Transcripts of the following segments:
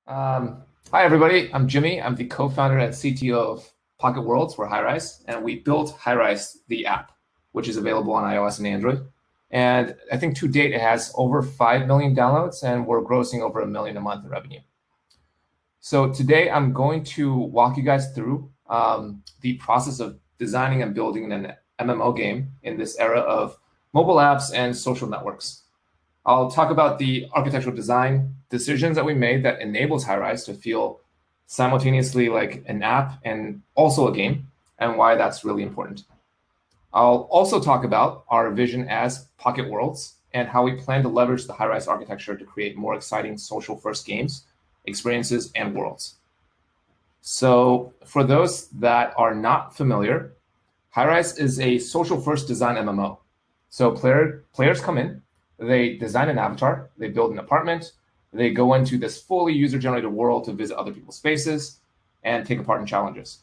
Hi, everybody. I'm Jimmy. I'm the co-founder and CTO of Pocket Worlds for Highrise, and we built Highrise, the app, which is available on iOS and Android. And I think to date, it has over 5 million downloads, and we're grossing over $1 million a month in revenue. So today, I'm going to walk you guys through the process of designing and building an MMO game in this era of mobile apps and social networks. I'll talk about the architectural design decisions that we made that enables Highrise to feel simultaneously like an app and also a game, and why that's really important. I'll also talk about our vision as Pocket Worlds and how we plan to leverage the Highrise architecture to create more exciting social-first games, experiences, and worlds. So for those that are not familiar, Highrise is a social-first design MMO. So players come in, they design an avatar, they build an apartment, they go into this fully user-generated world to visit other people's spaces and take part in challenges.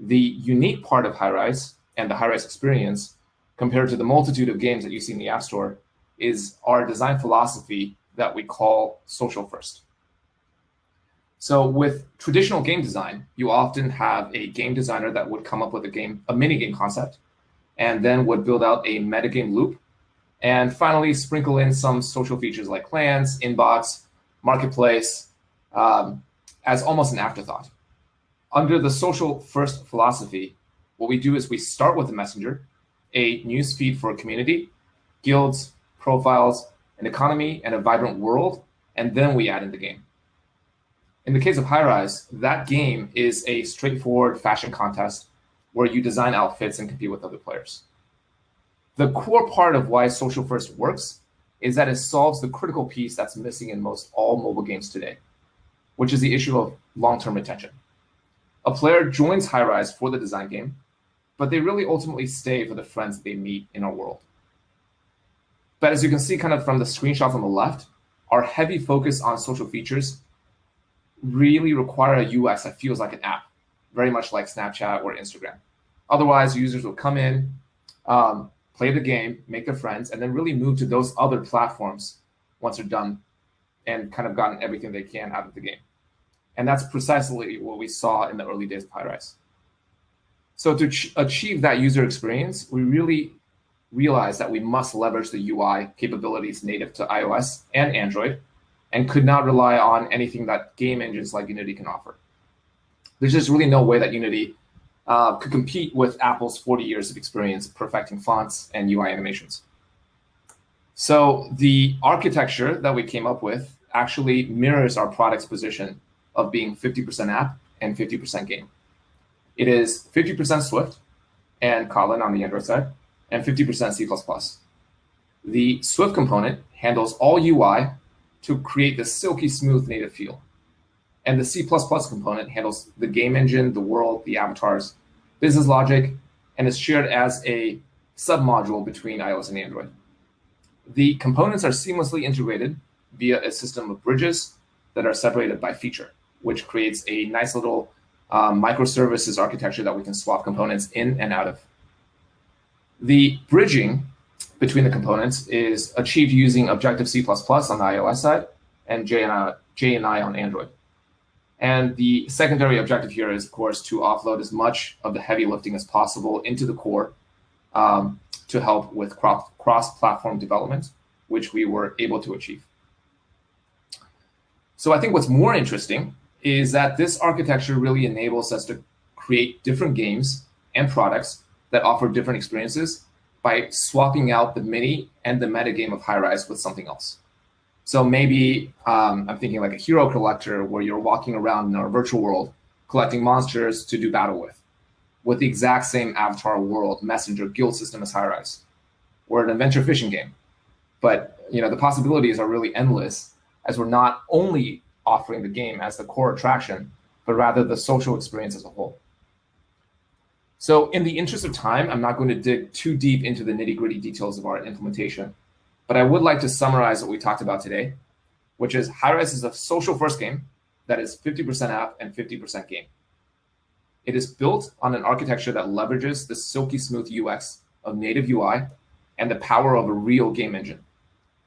The unique part of Highrise and the Highrise experience, compared to the multitude of games that you see in the App Store, is our design philosophy that we call social first. So with traditional game design, you often have a game designer that would come up with a mini game concept, and then would build out a metagame loop, and finally sprinkle in some social features like clans, inbox, marketplace, as almost an afterthought. Under the social first philosophy, what we do is we start with a messenger, a news feed for a community, guilds, profiles, an economy, and a vibrant world, and then we add in the game. In the case of Highrise, that game is a straightforward fashion contest where you design outfits and compete with other players. The core part of why social first works is that it solves the critical piece that's missing in most all mobile games today, which is the issue of long-term retention. A player joins Highrise for the design game, but they really ultimately stay for the friends that they meet in our world. But as you can see kind of from the screenshots on the left, our heavy focus on social features really require a UX that feels like an app, very much like Snapchat or Instagram. Otherwise, users will come in, play the game, make their friends, and then really move to those other platforms once they're done and kind of gotten everything they can out of the game. And that's precisely what we saw in the early days of Highrise. So to achieve that user experience, we really realized that we must leverage the UI capabilities native to iOS and Android, and could not rely on anything that game engines like Unity can offer. There's just really no way that Unity could compete with Apple's 40 years of experience perfecting fonts and UI animations. So the architecture that we came up with actually mirrors our product's position of being 50% app and 50% game. It is 50% Swift and Kotlin on the Android side, and 50% C++. The Swift component handles all UI to create the silky smooth native feel. And the C++ component handles the game engine, the world, the avatars, business logic, and is shared as a submodule between iOS and Android. The components are seamlessly integrated via a system of bridges that are separated by feature, which creates a nice little microservices architecture that we can swap components in and out of. The bridging between the components is achieved using Objective-C++ on the iOS side and JNI on Android. And the secondary objective here is, of course, to offload as much of the heavy lifting as possible into the core to help with cross-platform development, which we were able to achieve. So I think what's more interesting is that this architecture really enables us to create different games and products that offer different experiences by swapping out the mini and the metagame of Highrise with something else. So maybe I'm thinking like a hero collector where you're walking around in our virtual world collecting monsters to do battle with the exact same avatar world, messenger, guild system as Highrise, or an adventure fishing game. But the possibilities are really endless, as we're not only offering the game as the core attraction, but rather the social experience as a whole. So in the interest of time, I'm not going to dig too deep into the nitty-gritty details of our implementation, but I would like to summarize what we talked about today, which is Highrise is a social-first game that is 50% app and 50% game. It is built on an architecture that leverages the silky smooth UX of native UI and the power of a real game engine.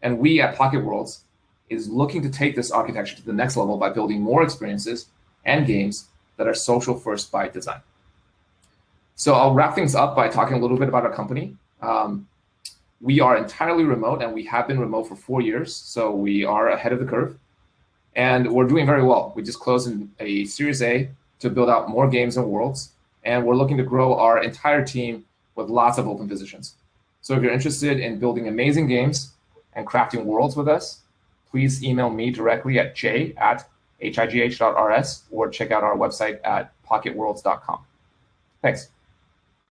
And we at Pocket Worlds is looking to take this architecture to the next level by building more experiences and games that are social first by design. So I'll wrap things up by talking a little bit about our company. We are entirely remote, and we have been remote for 4 years, so we are ahead of the curve. And we're doing very well. We just closed in a Series A to build out more games and worlds, and we're looking to grow our entire team with lots of open positions. So if you're interested in building amazing games and crafting worlds with us, please email me directly at j@high.rs or check out our website at pocketworlds.com. Thanks.